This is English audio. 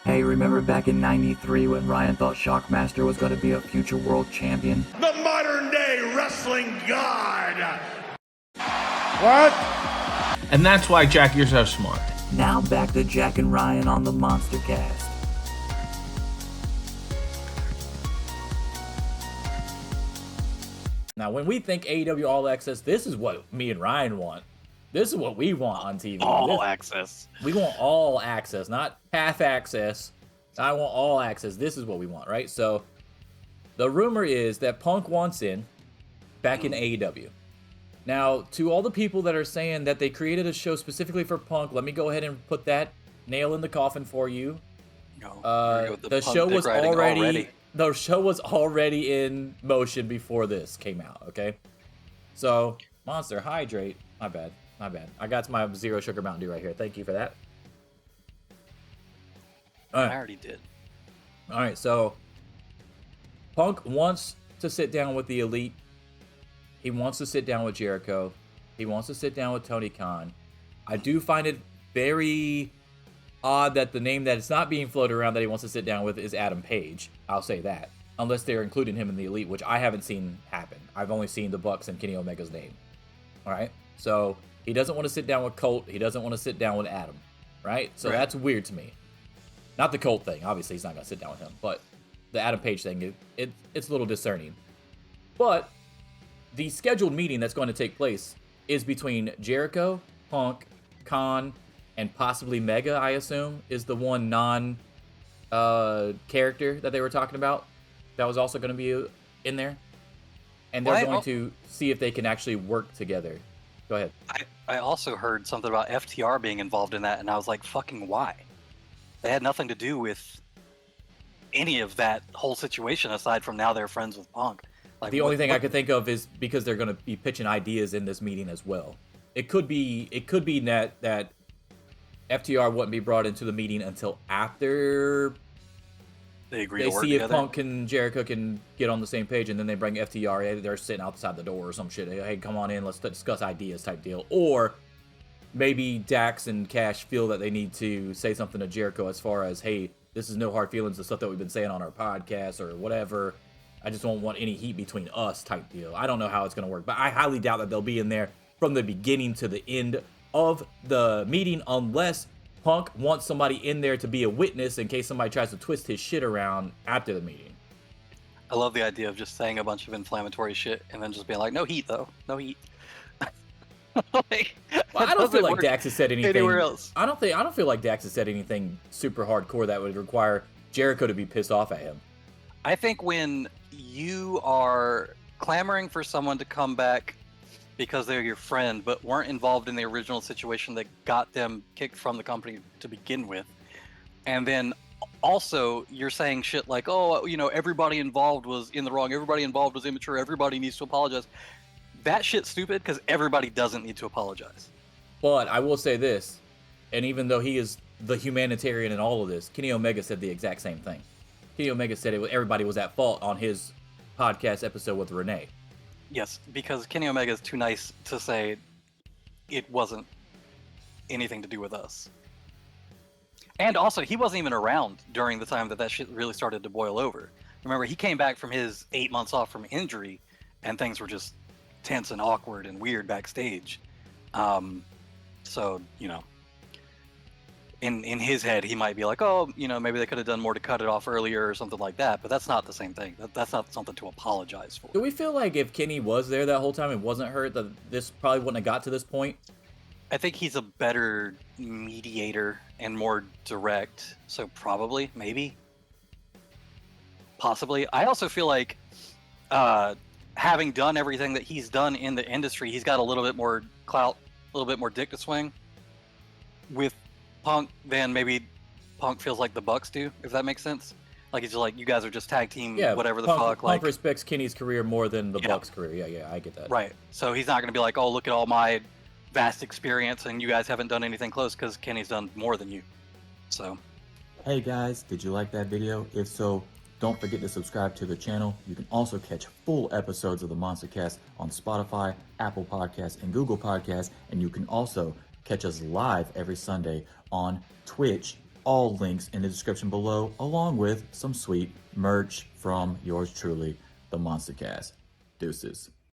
Hey, remember back in '93 when Ryan thought Shockmaster was going to be a future world champion? The modern day wrestling god! What? And that's why, Jack, you're so smart. Now back to Jack and Ryan on the MonsterCast. Now, when we think AEW All Access, this is what me and Ryan want. This is what we want on TV. Access. We want all access, not half access. I want all access. This is what we want, right? So, the rumor is that Punk wants in back in AEW. Now, to all the people that are saying that they created a show specifically for Punk, let me go ahead and put that nail in the coffin for you. The show was already in motion before this came out, okay? So, Monster, hydrate. My bad. I got my Zero Sugar Mountain Dew right here. Thank you for that. All right. I already did. All right, so Punk wants to sit down with the Elite. He wants to sit down with Jericho. He wants to sit down with Tony Khan. I do find it very odd that the name that is not being floated around that he wants to sit down with is Adam Page. I'll say that. Unless they're including him in the Elite, which I haven't seen happen. I've only seen the Bucks and Kenny Omega's name. All right? So he doesn't want to sit down with Colt. He doesn't want to sit down with Adam. Right? So that's weird to me. Not the Colt thing. Obviously, he's not going to sit down with him. But the Adam Page thing, it's a little discerning. But the scheduled meeting that's going to take place is between Jericho, Punk, Khan, and possibly Mega, I assume, is the one non-character that they were talking about that was also going to be in there. And they're going to see if they can actually work together. Go ahead. I also heard something about FTR being involved in that, and I was like, fucking why? They had nothing to do with any of that whole situation aside from now they're friends with Punk. Like, the only thing I could think of is because they're going to be pitching ideas in this meeting as well. It could be that FTR wouldn't be brought into the meeting until after they see if Punk and Jericho can get on the same page, and then they bring FTR. Hey, they're sitting outside the door or some shit. Hey, come on in, let's discuss ideas type deal. Or maybe Dax and Cash feel that they need to say something to Jericho as far as, hey, this is no hard feelings, the stuff that we've been saying on our podcast or whatever. I just don't want any heat between us type deal. I don't know how it's going to work, but I highly doubt that they'll be in there from the beginning to the end of the meeting unless Punk wants somebody in there to be a witness in case somebody tries to twist his shit around after the meeting. I love the idea of just saying a bunch of inflammatory shit and then just being like, no heat, though. No heat. Like, well, I don't feel like Dax has said anything. Anywhere else. I don't feel like Dax has said anything super hardcore that would require Jericho to be pissed off at him. I think when you are clamoring for someone to come back because they're your friend, but weren't involved in the original situation that got them kicked from the company to begin with, and then also you're saying shit like, oh, you know, everybody involved was in the wrong, everybody involved was immature, everybody needs to apologize. That shit's stupid because everybody doesn't need to apologize. But I will say this, and even though he is the humanitarian in all of this, Kenny Omega said the exact same thing. Kenny Omega said everybody was at fault on his podcast episode with Renee. Yes, because Kenny Omega is too nice to say it wasn't anything to do with us. And also, he wasn't even around during the time that shit really started to boil over. Remember, he came back from his 8 months off from injury, and things were just tense and awkward and weird backstage. So, you know, in his head, he might be like, oh, you know, maybe they could have done more to cut it off earlier or something like that. But that's not the same thing. That's not something to apologize for. Do we feel like if Kenny was there that whole time and wasn't hurt, that this probably wouldn't have got to this point? I think he's a better mediator and more direct. So probably, maybe, possibly. I also feel like having done everything that he's done in the industry, he's got a little bit more clout, a little bit more dick to swing with Punk than maybe Punk feels like the Bucks do, if that makes sense. Like, he's just like, you guys are just tag team, whatever the fuck. Punk respects Kenny's career more than the Bucks' career. Yeah, I get that. Right. So he's not going to be like, oh, look at all my vast experience and you guys haven't done anything close, because Kenny's done more than you. So. Hey guys, did you like that video? If so, don't forget to subscribe to the channel. You can also catch full episodes of the MonsterCast on Spotify, Apple Podcasts, and Google Podcasts. And you can also catch us live every Sunday on Twitch all links in the description below, along with some sweet merch from yours truly, the MonsterCast. Deuces.